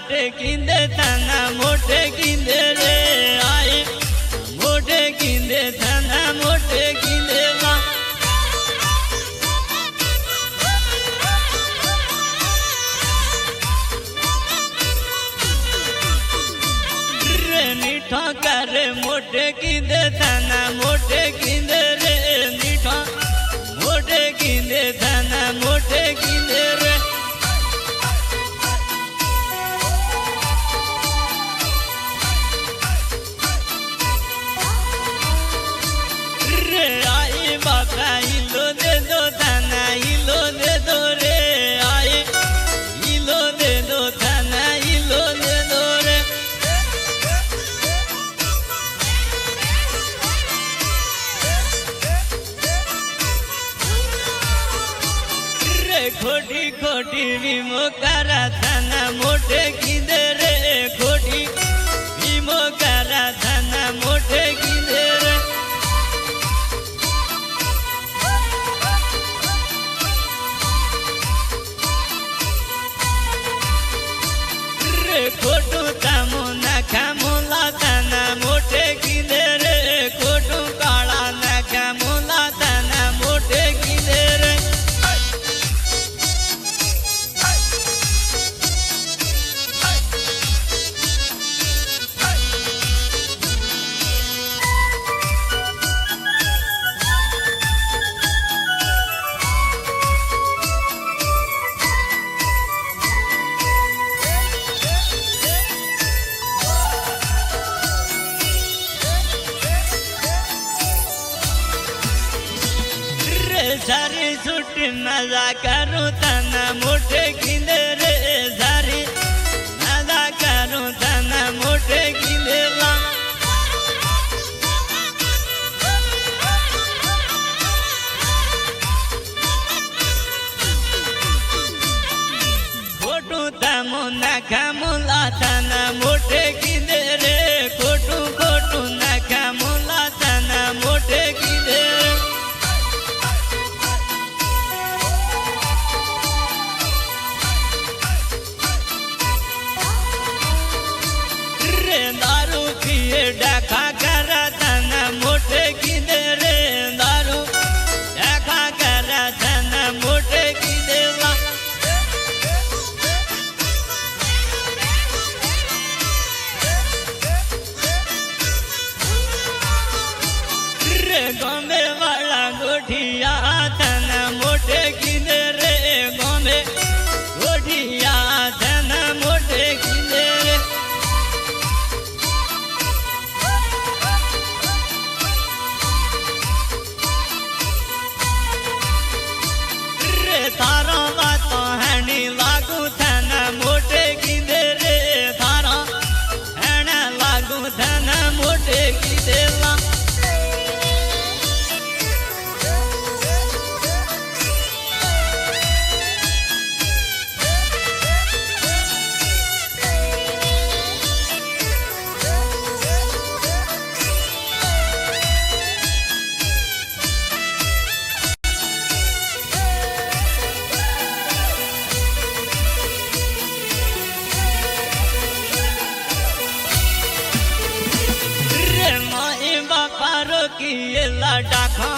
मोटे किंदे थाना मोटे किंदे रे आए मोटे किंदे थाना मोटे किंदे वा रे मीठा कर मोटे किंदे थाना मोटे किंदे रे मीठा मोटे किंदे थाना मोटे किंदे रे बाबा हिलो दे दो थाना हिलो दे दो रे आए हिलो दे दो थाना हिलो दे दो रे रे खोटी खोटी विमो करा थाना मोटे किंदे रे खोटी विमो करा थाना मोटे किंदे रे खोटू तामो नाखा मोला थाना मोटे किंदे रे खोटू काला नाखा मोला थाना मोटे किंदे रे सारी छुट्टी मजा करूँ थाना मोटे किंदे रे सारी मजा करूँ थाना मोटे किंदे ला खोटू तामो नाखा मोला थाना मोटे किंदे रे खोटू खोटू नाखा मोला थाना मोटे किंदे रे दारू पिए डाका करा थाना मोटे किंदे रे दारू डाका करा थाना मोटे किंदे ला रे गमे वाला गोठिया थाना मोटे किंदे रे गमे गोठिया थाना मोटे किंदे रे थारा बात हैनी लागू थाना मोटे किंदे रे थारा हैना लागू थाना मोटे किंदे ला की ये लाडा खा